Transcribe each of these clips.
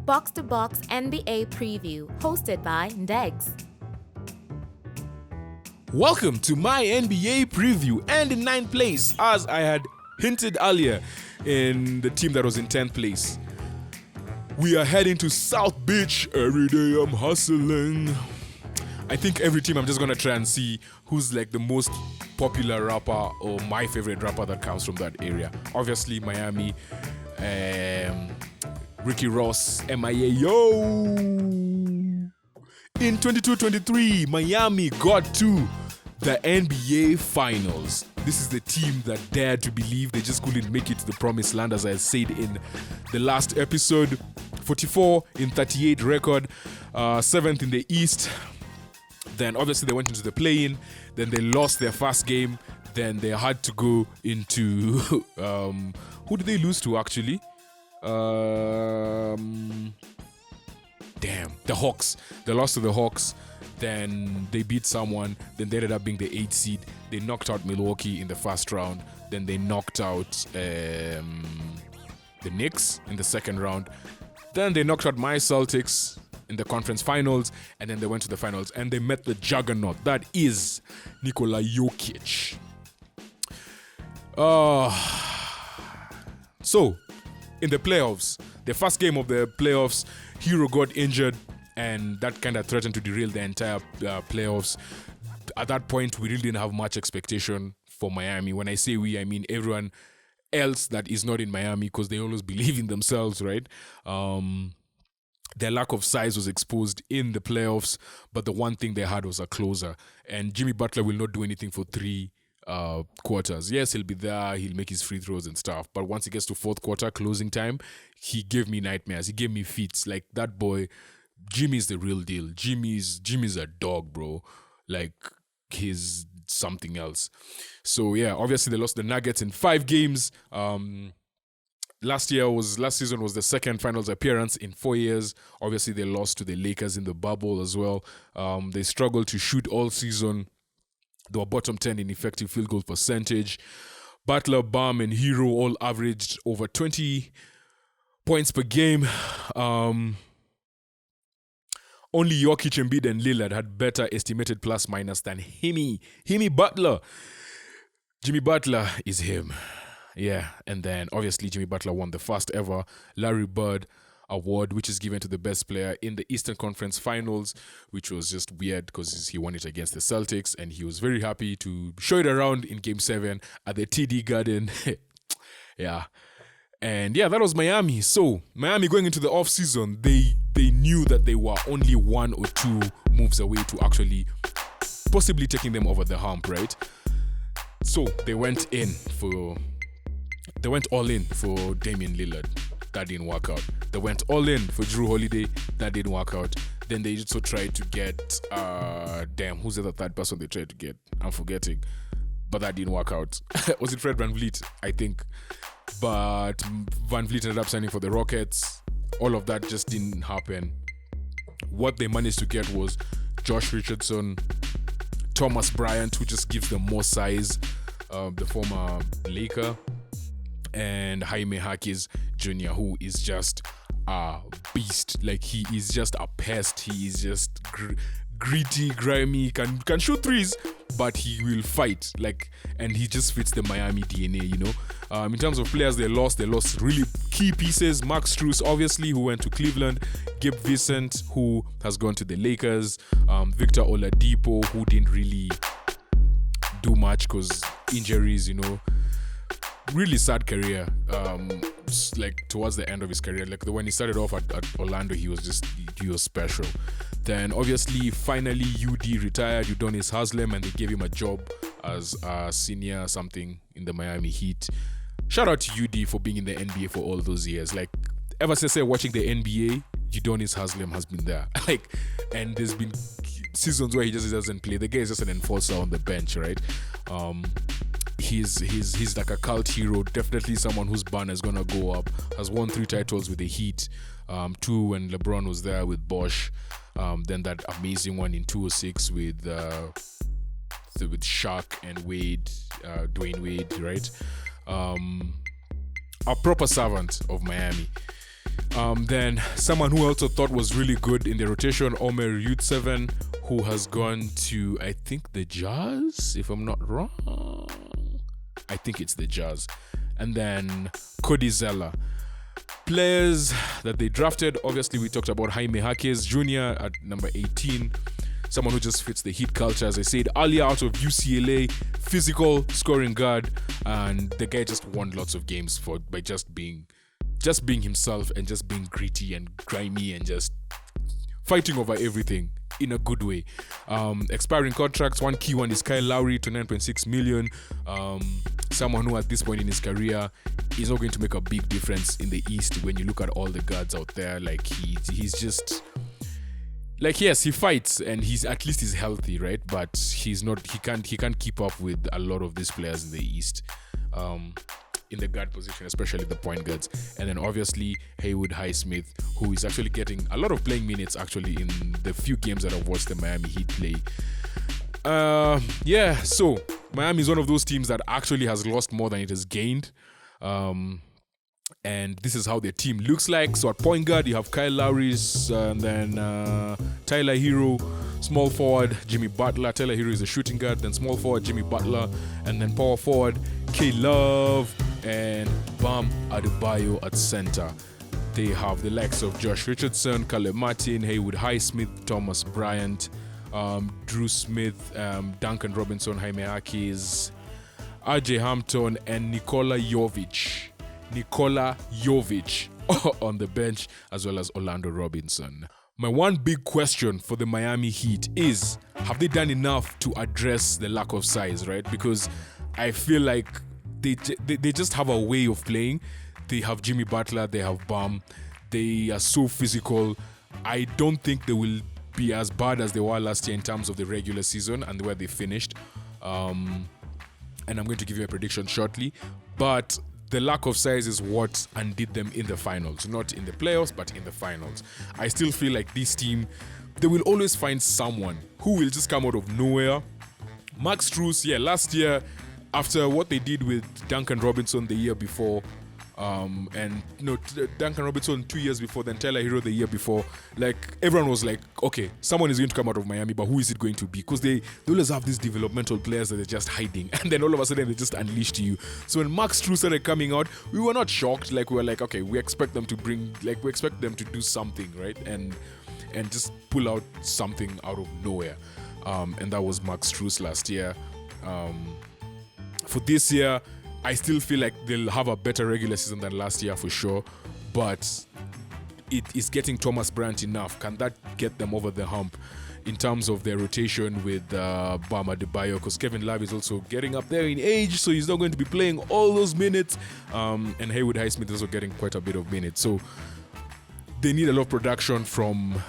Box to Box NBA Preview, hosted by Ndegz. Welcome to my NBA preview, and in 9th place, as I had hinted earlier in the team that was in 10th place, we are heading to South Beach. Every day I'm hustling. I think every team I'm just gonna try and see who's like the most popular rapper or my favorite rapper that comes from that area. Obviously Miami, Ricky Ross, MIA, yo! In 22-23, Miami got to the NBA Finals. This is the team that dared to believe they just couldn't make it to the promised land, as I said in the last episode. 44 in 38 record, 7th in the East. Then obviously they went into the play-in. Then they lost their first game. Then they had to go into... who did they lose to, actually? The Hawks. They lost to the Hawks. Then they beat someone. Then they ended up being the 8th seed. They knocked out Milwaukee in the first round. Then they knocked out the Knicks in the second round. Then they knocked out my Celtics in the conference finals. And then they went to the finals. And they met the juggernaut. That is Nikola Jokic. So, in the playoffs, the first game of the playoffs, Hero got injured, and that kind of threatened to derail the entire playoffs. At that point, we really didn't have much expectation for Miami. When I say we, I mean everyone else that is not in Miami, because they always believe in themselves, right? Their lack of size was exposed in the playoffs, but the one thing they had was a closer. And Jimmy Butler will not do anything for 3 quarters. Yes, he'll be there, he'll make his free throws and stuff, but once he gets to fourth quarter, closing time, he gave me nightmares. He gave me fits. Like, that boy, Jimmy's the real deal. Jimmy's a dog, bro. Like, he's something else. So yeah, obviously they lost the Nuggets in 5 games. Last season was the second finals appearance in 4 years. Obviously they lost to the Lakers in the bubble as well. They struggled to shoot all season. They were bottom 10 in effective field goal percentage. Butler, Bam, and Hero all averaged over 20 points per game. Only Jokic, Embiid, and Lillard had better estimated plus minus than Jimmy Butler. Jimmy Butler is him. Yeah, and then obviously Jimmy Butler won the first ever Larry Bird Award, which is given to the best player in the Eastern Conference Finals, which was just weird because he won it against the Celtics, and he was very happy to show it around in Game 7 at the TD Garden. Yeah. And yeah, that was Miami. So Miami going into the offseason, they knew that they were only 1 or 2 moves away to actually possibly taking them over the hump, right? So they went all in for Damian Lillard. That didn't work out. They went all in for Drew Holiday. That didn't work out. Then they also tried to get who's the third person they tried to get? I'm forgetting. But that didn't work out. Was it Fred VanVleet? I think. But VanVleet ended up signing for the Rockets. All of that just didn't happen. What they managed to get was Josh Richardson, Thomas Bryant, who just gives them more size, the former Laker, and Jaime Jaquez Jr., who is just a beast. Like, he is just a pest. He is just gritty, grimy, can shoot threes, but he will fight. Like, and he just fits the Miami DNA, you know. In terms of players they lost really key pieces. Max Strus, obviously, who went to Cleveland. Gabe Vincent, who has gone to the Lakers. Victor Oladipo, who didn't really do much because injuries, you know. Really sad career. Like towards the end of his career, like when he started off at Orlando, he was special. Then obviously, finally, UD retired, Udonis Haslem, and they gave him a job as a senior something in the Miami Heat. Shout out to UD for being in the NBA for all those years. Like, ever since I watching the NBA, Udonis Haslem has been there. Like, and there's been seasons where he just doesn't play. The guy is just an enforcer on the bench, right? He's like a cult hero. Definitely someone whose banner is gonna go up. Has won 3 titles with the Heat. 2 when LeBron was there with Bosh. Then that amazing one in 2006 with Shaq and Wade, Dwayne Wade, right? A proper servant of Miami. Then someone who I also thought was really good in the rotation, Omer Yurtseven, who has gone to, I think, the Jazz, if I'm not wrong. I think it's the Jazz. And then Cody Zeller. Players that they drafted, obviously we talked about Jaime Jaquez Jr. at number 18. Someone who just fits the Heat culture, as I said earlier, out of UCLA, physical scoring guard, and the guy just won lots of games by just being himself and just being gritty and grimy and just fighting over everything in a good way. Expiring contracts, one key one is Kyle Lowry to 9.6 million. Someone who at this point in his career is not going to make a big difference in the East when you look at all the guards out there. Like he's just like, yes, he fights and he's healthy, right? But he can't keep up with a lot of these players in the East. In the guard position, especially the point guards. And then obviously Haywood Highsmith, who is actually getting a lot of playing minutes actually in the few games that I've watched the Miami Heat play. So Miami is one of those teams that actually has lost more than it has gained. And this is how their team looks like. So at point guard, you have Kyle Lowry, and then Tyler Hero. Small forward, Jimmy Butler. Tyler Hero is a shooting guard. Then small forward, Jimmy Butler. And then power forward, K-Love and Bam Adebayo at center. They have the likes of Josh Richardson, Caleb Martin, Haywood Highsmith, Thomas Bryant, Drew Smith, Duncan Robinson, Jaime Jaquez, RJ Hampton, and Nikola Jovic on the bench, as well as Orlando Robinson. My one big question for the Miami Heat is, have they done enough to address the lack of size, right? Because I feel like they just have a way of playing. They have Jimmy Butler, they have Bam. They are so physical. I don't think they will be as bad as they were last year in terms of the regular season and where they finished. And I'm going to give you a prediction shortly. But the lack of size is what undid them in the finals. Not in the playoffs, but in the finals. I still feel like this team, they will always find someone who will just come out of nowhere. Max Strus, last year, after what they did with Duncan Robinson the year before, Duncan Robinson 2 years before, then Tyler Hero the year before, like everyone was like, okay, someone is going to come out of Miami, but who is it going to be? Because they always have these developmental players that they're just hiding, and then all of a sudden they just unleashed you. So when Max Strus started coming out, we were not shocked. Like we were like, okay, we expect them to do something, right? And just pull out something out of nowhere. And that was Max Strus last year. For this year, I still feel like they'll have a better regular season than last year for sure, but it is getting Thomas Bryant enough. Can that get them over the hump in terms of their rotation with Bam Adebayo? Because Kevin Love is also getting up there in age, so he's not going to be playing all those minutes. And Haywood Highsmith is also getting quite a bit of minutes. So they need a lot of production from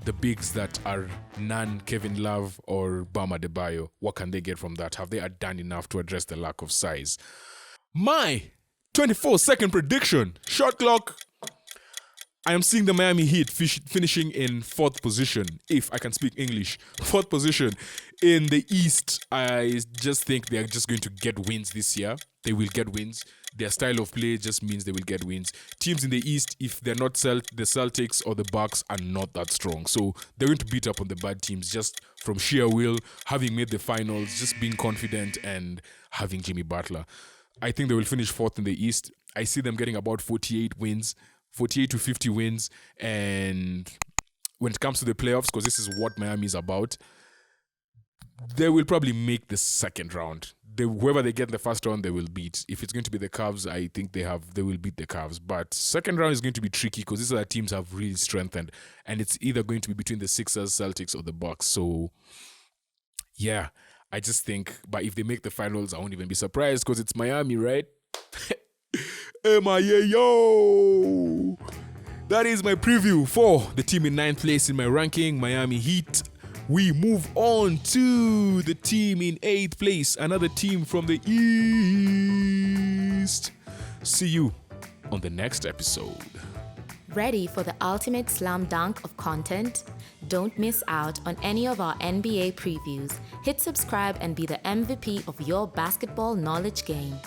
the bigs that are non-Kevin Love or Bam Adebayo. What can they get from that? Have they done enough to address the lack of size? My 24-second prediction. Shot clock. I am seeing the Miami Heat finishing in 4th position, if I can speak English. 4th position. In the East, I just think they are just going to get wins this year. They will get wins. Their style of play just means they will get wins. Teams in the East, if they're not the Celtics or the Bucks, are not that strong. So they're going to beat up on the bad teams just from sheer will, having made the finals, just being confident and having Jimmy Butler. I think they will finish 4th in the East. I see them getting about 48 to 50 wins. And when it comes to the playoffs, because this is what Miami is about, they will probably make the second round. Whoever they get in the first round, they will beat. If it's going to be the Cavs, I think they will beat the Cavs. But second round is going to be tricky because these other teams have really strengthened, and it's either going to be between the Sixers, Celtics, or the Bucks. So, yeah, I just think. But if they make the finals, I won't even be surprised because it's Miami, right? Yo! That is my preview for the team in 9th place in my ranking, Miami Heat. We move on to the team in 8th place, another team from the East. See you on the next episode. Ready for the ultimate slam dunk of content? Don't miss out on any of our NBA previews. Hit subscribe and be the MVP of your basketball knowledge game.